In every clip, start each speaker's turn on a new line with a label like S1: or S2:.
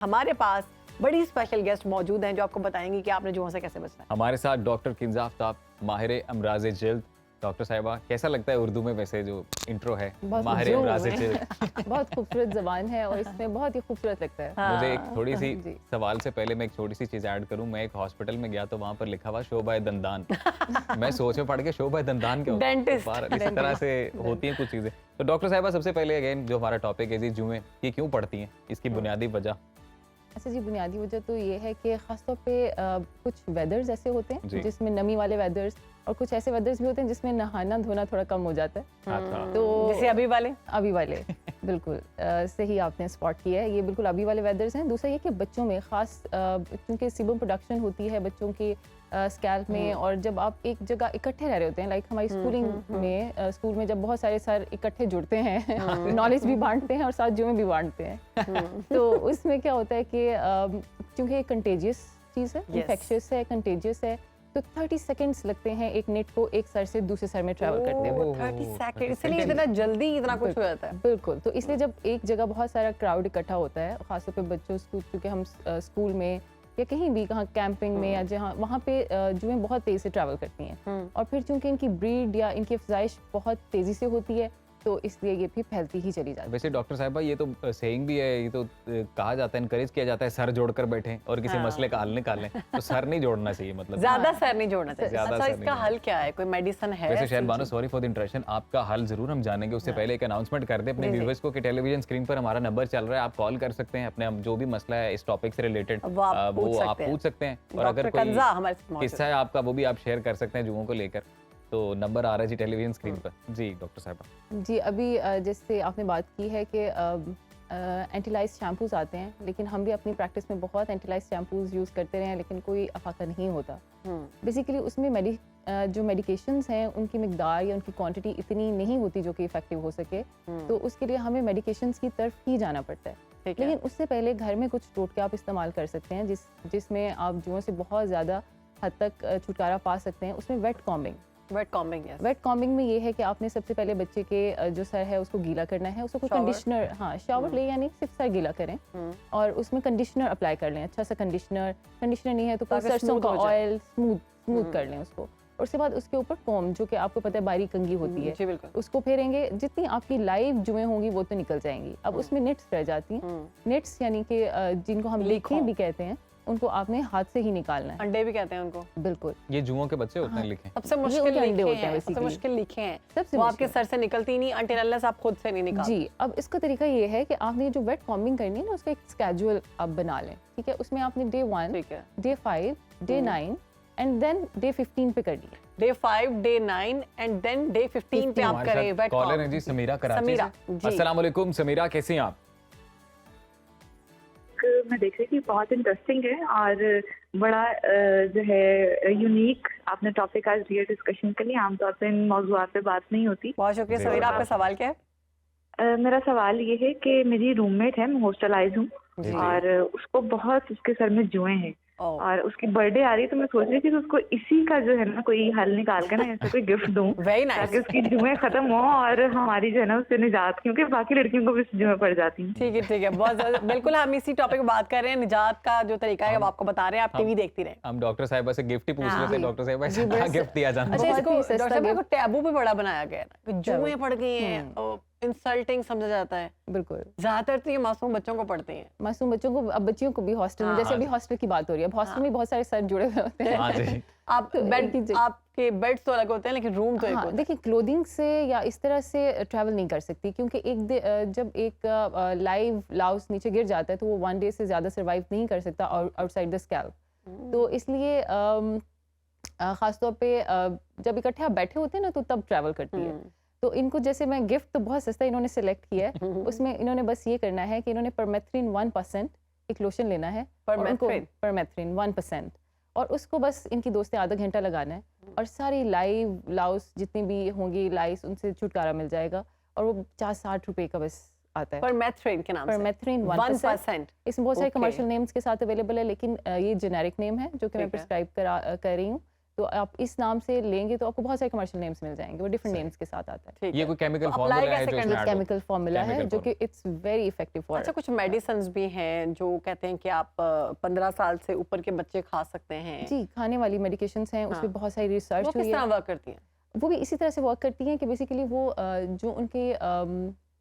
S1: ہمارے پاس بڑی special guest موجود ہیں جو آپ کو بتائیں گی کہ آپ نے جوؤں سے کیسے بچنا ہے.
S2: ہمارے ساتھ ڈاکٹر کنزا آفتاب, ماہر امراض جلد. ڈاکٹر صاحبہ کیسا لگتا ہے اردو میں ویسے جو انٹرو ہے ماہر امراض جلد؟
S3: بہت خوبصورت زبان ہے اور اس میں بہت ہی خوبصورت لگتا ہے.
S2: مجھے ایک تھوڑی سی سوال سے پہلے میں ایک چھوٹی سی چیز ایڈ کروں. میں ایک ہاسپٹل میں گیا تو وہاں پر لکھا ہوا شعبہ دندان. میں سوچ میں پڑ کے شعبہ دندان کیا ہوتا ہے, اسی طرح سے ہوتی ہیں کچھ چیزیں. تو ڈاکٹر صاحبہ سب سے پہلے اگین جو ہمارا ٹاپک ہے جی جوئیں, یہ کیوں پڑتی ہیں, اس کی بنیادی وجہ؟
S3: اچھا جی, بنیادی وجہ تو یہ ہے کہ خاص طور پہ کچھ ویدرز ایسے ہوتے ہیں جس میں نمی والے ویدرز, اور کچھ ایسے ویدرز بھی ہوتے ہیں جس میں نہانا دھونا تھوڑا کم ہو جاتا ہے.
S1: تو جیسے ابھی والے
S3: بالکل صحیح آپ نے اسپاٹ کیا ہے, یہ بالکل ابھی والے ویدرز ہیں. دوسرا یہ کہ بچوں میں خاص کیونکہ سیبم پروڈکشن ہوتی ہے بچوں کی اسکیلپ میں, اور جب آپ ایک جگہ اکٹھے رہ رہے ہوتے ہیں, لائک ہماری اسکول میں جب بہت سارے سر اکٹھے جڑتے ہیں, نالج بھی بانٹتے ہیں اور ساتھ جوئیں بھی بانٹتے ہیں, تو اس میں کیا ہوتا ہے کہ چونکہ یہ کنٹیجیس چیز ہے, انفیکشس ہے, کنٹیجیس ہے, تو 30 سیکنڈز لگتے ہیں ایک نیٹ کو ایک سر سے دوسرے سر میں ٹریول کرتے ہوئے.
S1: 30 سیکنڈ, اس لیے اتنا جلدی اتنا کچھ ہو جاتا ہے.
S3: بالکل, تو اس لیے جب ایک جگہ بہت سارا کراؤڈ اکٹھا ہوتا ہے, خاص طور پہ بچوں کیونکہ ہم اسکول میں یا کہیں بھی کہاں کیمپنگ میں یا جہاں وہاں پہ جوئیں بہت تیز سے ٹریول کرتی ہیں, اور پھر چونکہ ان کی بریڈ یا ان کی افزائش بہت تیزی سے ہوتی ہے تو اس لیے یہ بھی پھیلتی ہی چلی جاتی ہے.
S2: ویسے ڈاکٹر صاحبہ یہ تو سیئنگ بھی ہے, یہ تو کہا جاتا ہے, انکریج کیا جاتا ہے سر جوڑ کر بیٹھیں اور کسی مسئلے کا حل نکال لیں, تو سر نہیں جوڑنا چاہیے, مطلب
S1: زیادہ سر نہیں جوڑنا چاہیے. اچھا, اس کا حل کیا ہے, کوئی میڈیسن ہے؟
S2: ویسے شہر Bano sorry for the interruption, آپ کا حل ضرور ہم جانیں گے. اس سے پہلے ایک اناؤنسمنٹ کر دیں اپنے ویورز کو کہ ٹیلی ویژن اسکرین پر ہمارا نمبر چل رہا ہے, آپ کال کر سکتے ہیں, اپنے جو بھی مسئلہ ہے اس ٹاپک سے ریلیٹڈ وہ آپ پوچھ سکتے ہیں, اور اگر کوئی قصہ ہے آپ کا وہ بھی آپ شیئر کر سکتے ہیں جوؤں کو لے کر. تو نمبر آ رہا ہے جی ٹیلی ویژن اسکرین پر. جی ڈاکٹر صاحبہ.
S3: جی, ابھی جیسے آپ نے بات کی ہے کہ اینٹی لائز شیمپوز آتے ہیں, لیکن ہم بھی اپنی پریکٹس میں بہت اینٹی لائز شیمپوز یوز کرتے رہے ہیں, لیکن کوئی افاقہ نہیں ہوتا. بیسیکلی اس میں جو میڈیکیشنز ہیں ان کی مقدار یا ان کی کوانٹٹی اتنی نہیں ہوتی جو کہ افیکٹو ہو سکے, تو اس کے لیے ہمیں میڈیکیشنز کی طرف ہی جانا پڑتا ہے. لیکن اس سے پہلے گھر میں کچھ ٹوٹکے آپ استعمال کر سکتے ہیں جس میں آپ جوؤں سے بہت زیادہ حد تک چھٹکارا پا سکتے ہیں. اس میں ویٹ کامبنگ میں یہ ہے کہ آپ نے سب سے پہلے بچے کے جو سر ہے اس کو گیلا کرنا ہے, اس کو کوئی کنڈیشنر, شاور لے, یعنی صرف سر گیلا کریں اور اس میں کنڈیشنر اپلائی کر لیں, اچھا سا کنڈیشنر نہیں ہے تو کوئی سرسوں کا آئل اسموتھ کر لیں اس کو, اور اس کے بعد اس کے اوپر کوم, جو کہ آپ کو پتہ ہے باریک کنگھی ہوتی ہے, اس کو پھیریں گے. جتنی آپ کی لائیو جوئیں ہوں گی وہ تو نکل جائیں گی. اب اس میں نٹس رہ جاتی ہیں, نٹس یعنی کہ جن کو ہم لیکھیں بھی کہتے ہیں, ان کو آپ نے ہاتھ سے ہی نکالنا ہے.
S1: انڈے بھی کہتے ہیں ان کو.
S3: بالکل,
S2: یہ جوؤں کے بچے ہوتے ہیں لکھیں.
S1: سب سے مشکل لکھیں ہیں, وہ آپ کے سر سے نکلتی نہیں انٹل انلیس آپ خود سے نہیں نکالتے.
S3: جی, اب اس کا طریقہ یہ ہے کہ آپ نے جو ویٹ کامبنگ کرنی ہے نا, اس کا ایک اسکیجول آپ بنا لیں, ٹھیک ہے. اس میں آپ نے Day 1, Day 5, Day 9 and then Day 15 پہ کرنی ہے.
S1: Day 5, Day 9 and then Day 15 پہ آپ کریں ویٹ.
S2: کالر ہیں جی سمیرہ کراچی سے. السلام علیکم سمیرہ, کیسی ہیں آپ؟
S4: میں دیکھ رہی تھی, بہت انٹرسٹنگ ہے اور بڑا جو ہے یونیک آپ نے ٹاپک آج دیا ڈسکشن کے لیے. عام طور پہ ان موضوعات پہ بات نہیں ہوتی.
S1: بہت شکریہ سمیرہ. آپ کا سوال کیا ہے؟
S4: میرا سوال یہ ہے کہ میری روم میٹ ہے, میں ہاسٹلائز ہوں, اور اس کو بہت اس کے سر میں جوئیں ہیں, اور اس کی برتھ ڈے آ رہی ہے, تو میں سوچ رہی تھی کہ اس کو اسی کا جو ہے نا کوئی حل نکال کر نا ایسا کوئی گفٹ دوں تاکہ اس کی جوئیں ختم ہوں اور ہماری جو ہے نا اس سے نجات, کیونکہ باقی لڑکیوں کو بھی جوئیں پڑ جاتی ہیں.
S1: ٹھیک ہے, بہت زیادہ بالکل ہم اسی ٹاپک پہ بات کر رہے ہیں. نجات کا جو طریقہ ہے وہ آپ کو بتا رہے ہیں, آپ ٹی وی دیکھتی رہیں.
S2: ہم ڈاکٹر صاحبہ سے گفٹ ہی پوچھ رہے تھے. ڈاکٹر صاحبہ سے کیا گفٹ دیا جانا؟
S1: اچھا, اس کو ڈاکٹر صاحبہ کو ٹیبو بھی بڑا بنایا گیا ہے کہ جوئیں پڑ گئی ہیں, انسلٹنگ سمجھا جاتا ہے.
S3: بالکل,
S1: زیادہ تر تو یہ معصوم بچوں کو پڑھتے ہیں.
S3: معصوم بچوں کو, اب بچیوں کو بھی ہاسٹل میں, جیسے ابھی ہاسٹل کی بات ہو رہی ہے, اب ہاسٹل میں بہت سارے سر جڑے ہوئے ہوتے ہیں.
S1: آپ کے بیڈ تو الگ ہوتے ہیں لیکن روم تو ایک ہوتا ہے.
S3: دیکھیں, کلودنگ سے یا اس طرح سے ٹریول نہیں کر سکتی, کیونکہ جب ایک لائیو لاؤس نیچے گر جاتا ہے تو وہ 1 day سے زیادہ سروائیو نہیں کر سکتا آؤٹ سائڈ دا اسکیلپ. تو اس لیے خاص طور پہ جب اکٹھے آپ بیٹھے ہوتے ہیں نا تو تب ٹریول کرتی ہے. تو ان کو جیسے میں گفٹ تو بہت سستا انہوں نے سلیکٹ کیا ہے, اس میں انہوں نے بس یہ کرنا ہے کہ انہوں نے پرمیتھرین 1% ایک لوشن لینا ہے, پرمیتھرین 1%, اور اس کو بس ان کی 2 سے آدھا گھنٹہ لگانا ہے, اور ساری لائیو لاؤس جتنی بھی ہوں گی لائس ان سے چھٹکارا مل جائے گا, اور وہ 50-60 روپے کا بس آتا ہے.
S1: پرمیتھرین کے نام سے,
S3: پرمیتھرین 1%. اس میں بہت سارے کمرشل نیمز کے ساتھ اویلیبل ہے, لیکن یہ جنیرک نیم ہے جو کہ میں پرسکرائب کر رہی ہوں. تو آپ اس نام سے لیں گے تو آپ کو بہت سارے کمرشل نیمز مل جائیں گے, وہ ڈفرنٹ نیمز کے ساتھ آتا ہے.
S2: یہ کوئی کیمیکل فارمولا ہے جو اس میں ایڈ
S3: کیمیکل فارمولا ہے جو کہ اٹس ویری افیکٹو فار.
S1: اچھا, کچھ میڈیسنز بھی ہیں جو کہتے ہیں کہ آپ 15 سال سے اوپر کے بچے کھا سکتے ہیں؟
S3: جی, کھانے والی میڈیکیشنز ہیں, اس پہ بہت ساری ریسرچ ہوئی ہے.
S1: وہ کس طرح ورک کرتی ہیں؟
S3: وہ بھی اسی طرح سے ورک کرتی ہیں کہ بیسیکلی وہ جو ان کے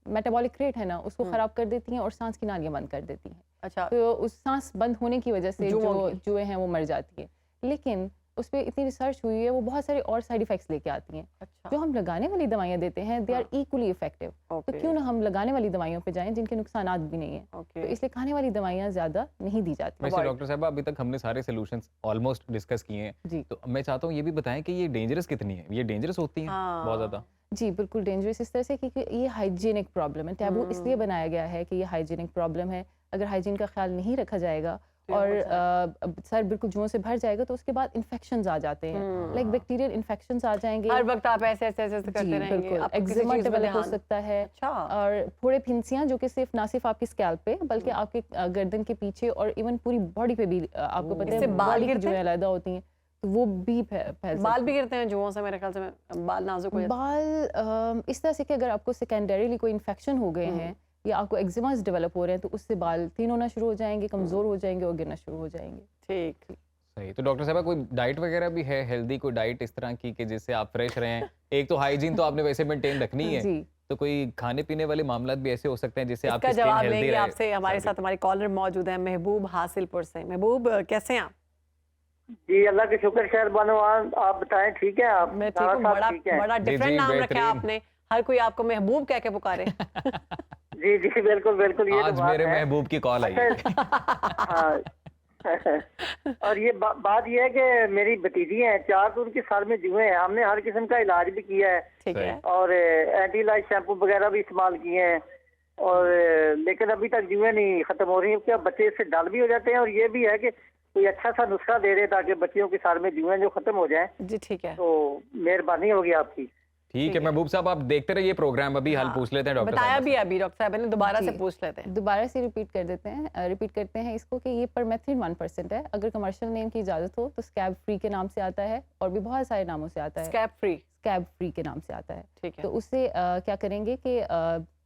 S3: میٹابولک ریٹ ہے نا اس کو خراب کر دیتی ہیں اور سانس کی نالیاں بند کر دیتی ہیں.
S1: اچھا,
S3: تو اس سانس بند ہونے کی وجہ سے جو جوئیں ہیں وہ مر جاتی ہیں. لیکن اس پہ اتنی ریسرچ ہوئی ہے, وہ بہت سارے اور سائیڈ ایفیکٹس لے کے آتی ہیں. جو ہم لگانے والی دوائیاں دیتے ہیں دے آر ایکولی افیکٹو. تو کیوں نہ ہم لگانے والی دوائیوں پہ جائیں جن کے نقصانات بھی نہیں ہیں. تو اس لیے کھانے والی دوائیاں زیادہ نہیں دی جاتی.
S2: ویسے ڈاکٹر صاحب ابھی تک ہم نے سارے سولوشنز آلموسٹ ڈسکس کیے ہیں,
S3: جی,
S2: تو میں چاہتا ہوں یہ بھی بتائیں کہ یہ ڈینجرس کتنی ہے, یہ ڈینجرس ہوتی ہیں بہت زیادہ؟
S3: جی بالکل ڈینجرس اس طرح سے کیونکہ یہ ہائیجینک پرابلم ہے. ٹیبو اس لیے بنایا گیا ہے کہ یہ ہائیجینک پرابلم ہے. اگر ہائیجین کا خیال نہیں رکھا جائے گا اور سر بالکل جوؤں سے بھر جائے گا تو اس کے بعد انفیکشنز آ جاتے ہیں, لائک بیکٹیریل انفیکشنز آ جائیں گے.
S1: ہر وقت آپ ایسے کرتے رہیں گے,
S3: ایگزیما ڈیولپ ہو سکتا ہے. اور پھوڑے پھنسیاں جو کہ صرف نہ صرف آپ کے اسکیلپ پہ بلکہ آپ کے گردن کے پیچھے اور ایون پوری باڈی پہ بھی آپ کو پتہ ہے باڈی کی جوئیں علیحدہ ہوتی ہیں تو وہ بھی
S1: بال بھی گرتے ہیں جوؤں سے. میرے خیال سے بال نازک ہو جاتے ہیں.
S3: بال اس طرح سے کہ اگر آپ کو سیکنڈریلی کوئی انفیکشن ہو گئے ہیں یا آپ کو ایگزیماز ڈیولپ ہو رہے ہیں تو اس سے بال تھن ہونا شروع ہو جائیں گے, کمزور ہو جائیں گے اور گرنا شروع ہو جائیں گے.
S1: ٹھیک,
S2: صحیح. تو ڈاکٹر صاحب کوئی ڈائٹ وغیرہ بھی ہے, ہیلدی کوئی ڈائٹ اس طرح کی کہ جس سے آپ فریش رہیں؟ ایک تو ہائیجین تو آپ نے ویسے مینٹین رکھنی ہے, تو کوئی کھانے پینے والے معاملات بھی ایسے ہو سکتے ہیں جس سے آپ کی اسکن ہیلدی رہے؟
S1: آپ سے ہمارے ساتھ ہمارے کالر موجود ہیں محبوب حاصل پور سے. محبوب کیسے ہیں آپ؟
S5: جی اللہ کا شکر خیر بانوان, آپ بتائیں ٹھیک ہے؟ آپ؟
S1: میں ٹھیک ہوں. بڑا ڈفرنٹ نام رکھا آپ نے, ہر کوئی آپ کو محبوب کہہ کے پکارے.
S5: جی جی بالکل بالکل, یہ
S2: آج میرے محبوب کی کال آئی ہے.
S5: اور یہ بات یہ ہے کہ میری بھتیجی ہیں 4, تو ان کے سر میں جوئیں ہیں. ہم نے ہر قسم کا علاج بھی کیا ہے اور اینٹی لائٹ شیمپو وغیرہ بھی استعمال کیے ہیں, اور لیکن ابھی تک جوئیں نہیں ختم ہو رہی ہیں. کیا بچے اس سے ڈل بھی ہو جاتے ہیں, اور یہ بھی ہے کہ کوئی اچھا سا نسخہ دے دے تاکہ بچیوں کے سر میں جوئیں جو ختم ہو جائیں.
S1: جی ٹھیک ہے,
S5: تو مہربانی ہوگی آپ کی.
S2: ٹھیک ہے محبوب صاحب, آپ دیکھتے رہیے پروگرام, ابھی حل پوچھ لیتے ہیں ڈاکٹر صاحب.
S1: بتایا بھی ابھی ڈاکٹر صاحب نے, دوبارہ سے پوچھ لیتے ہیں.
S3: دوبارہ سے ریپیٹ کرتے ہیں اس کو کہ یہ پرمیتھرین 1% ہے. اگر کمرشل نیم کی اجازت ہو تو اسکیب فری کے نام سے آتا ہے اور بھی بہت سارے ناموں سے آتا ہے. اسکیب فری کے نام سے آتا ہے. تو اس سے کیا کریں گے کہ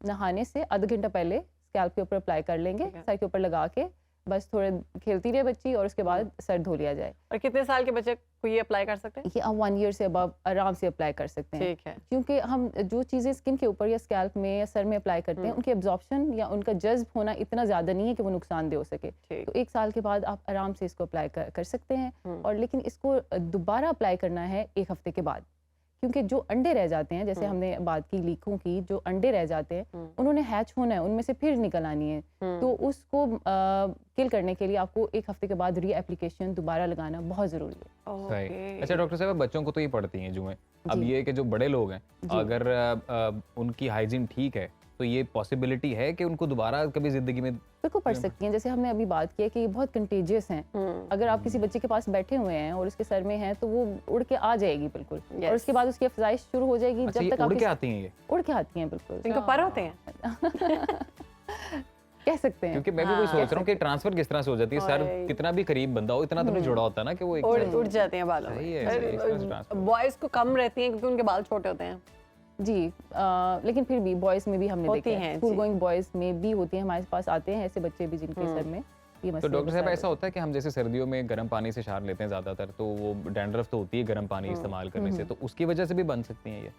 S3: نہانے سے آدھا گھنٹہ پہلے اسکیلپ کے اوپر اپلائی کر لیں گے, سر کے اوپر لگا کے بس تھوڑے کھیلتی رہے بچی اور اس کے بعد سر دھو لیا جائے.
S1: اور کتنے سال کے بچے کو یہ اپلائی کر سکتے ہیں؟
S3: یہ آپ 1 ایئر سے ابو آرام سے اپلائی کر سکتے ہیں.
S1: ٹھیک ہے,
S3: کیونکہ ہم جو چیزیں اسکن کے اوپر یا اسکیلپ میں یا سر میں اپلائی کرتے ہیں ان کی ایبزارپشن یا ان کا جذب ہونا اتنا زیادہ نہیں ہے کہ وہ نقصان دہ ہو سکے. تو 1 سال کے بعد آپ آرام سے اس کو اپلائی کر سکتے ہیں. اور لیکن اس کو دوبارہ اپلائی کرنا ہے 1 ہفتے کے بعد, کیونکہ جو انڈے رہ جاتے ہیں, جیسے ہم نے بات کی لیکوں کی, جو انڈے رہ جاتے ہیں انہوں نے ہیچ ہونا ہے, ان میں سے پھر نکل آنی ہے. تو اس کو کل کرنے کے لیے آپ کو 1 ہفتے کے بعد ری اپلیکیشن دوبارہ لگانا بہت ضروری ہے.
S2: صحیح. اچھا ڈاکٹر صاحب, بچوں کو تو یہ پڑھتی ہیں جوئیں, اب یہ کہ جو بڑے لوگ ہیں اگر ان کی ہائیجین ٹھیک ہے تو یہ پاسبلٹی ہے کہ ان کو دوبارہ کبھی زندگی میں
S3: بالکل پڑھ سکتی ہیں. جیسے ہم نے ابھی بات کی ہے کہ یہ بہت کنٹیجیس ہیں. اگر آپ کسی بچے کے پاس بیٹھے ہوئے ہیں اور اس کے سر میں ہیں تو وہ اڑ کے آ جائے گی بالکل, اور اس کے بعد اس کی افزائش شروع ہو جائے گی. جب تک
S2: اڑ کے آتی ہیں, یہ
S3: اڑ کے آتی ہیں بالکل,
S1: ان کو پر ہوتے ہیں
S3: کہہ سکتے ہیں.
S2: کیونکہ میں بھی وہی سوچ رہا ہوں کہ ٹرانسفر کس طرح سے ہو جاتی ہے, سر کتنا بھی قریب بندہ ہو اتنا تو نہیں جڑا ہوتا نا کہ وہ
S1: اڑ جاتے ہیں بالوں میں. بوائز کو کم رہتی ہیں کیونکہ ان کے بال چھوٹے ہوتے ہیں.
S3: جی لیکن پھر بھی بوائز میں بھی ہم نے دیکھا ہے, اسکول گوئنگ بوائز میں بھی ہوتی ہیں, ہمارے پاس آتے ہیں ایسے بچے بھی جن کے سر میں یہ مسئلہ.
S2: تو ڈاکٹر صاحب ایسا ہوتا ہے کہ ہم جیسے سردیوں میں گرم پانی سے شاور لیتے ہیں زیادہ تر, تو وہ ڈینڈرف تو ہوتی ہے گرم پانی استعمال کرنے سے, تو اس کی وجہ سے بھی بن سکتی ہیں یہ؟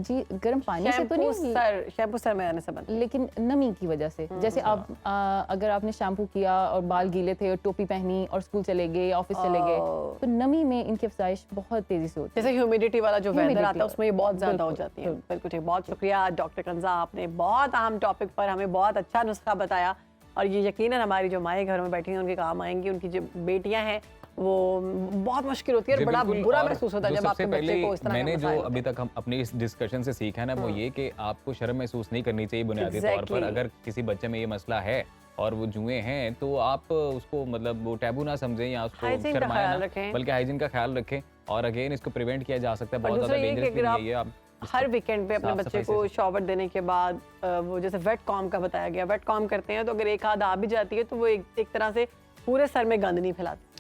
S3: جی گرم پانی سے تو نہیں,
S1: شیمپو سر میں آنے سے بن,
S3: لیکن نمی کی وجہ سے. جیسے آپ اگر آپ نے شیمپو کیا اور بال گیلے تھے اور ٹوپی پہنی اور اسکول چلے گئے, آفس چلے گئے, تو نمی میں ان کی افزائش بہت تیزی سے ہوتی ہے.
S1: جیسے ہیومیڈیٹی والا جو ویدر آتا ہے اس میں یہ بہت زیادہ ہو جاتی ہے. بالکل ٹھیک, بہت شکریہ ڈاکٹر کنزا, آپ نے بہت اہم ٹاپک پر ہمیں بہت اچھا نسخہ بتایا, اور یہ یقیناً ہماری جو مائیں گھروں میں بیٹھی ہیں ان کے کام آئیں گی. ان کی جو بیٹیاں ہیں وہ بہت مشکل ہوتی ہے اور بڑا برا محسوس ہوتا ہے جب آپ کے بچے کو اس طرح.
S2: میں نے جو ابھی تک ہم اپنی اس ڈسکشن سے سیکھا ہے نا, وہ یہ کہ آپ کو شرم محسوس نہیں کرنی چاہیے بنیادی طور پر. اگر کسی بچے میں یہ مسئلہ ہے اور وہ جوئیں ہیں تو آپ اس کو مطلب وہ ٹیبو نہ سمجھیں یا اس کو شرمائیں نہ, بلکہ ہائیجین کا خیال رکھیں. اور اگین اس کو پریونٹ کیا جا سکتا ہے, بہت زیادہ ڈینجرس بھی نہیں ہے یہ. آپ
S1: ہر ویکینڈ پہ اپنے بچے کو شاور دینے کے بعد وہ جیسے ویٹ کام کا بتایا گیا, ویٹ کام کرتے ہیں تو اگر ایک آدھ آ بھی جاتی ہے تو وہ ایک طرح سے پورے سر میں گند نہیں پھیلاتی.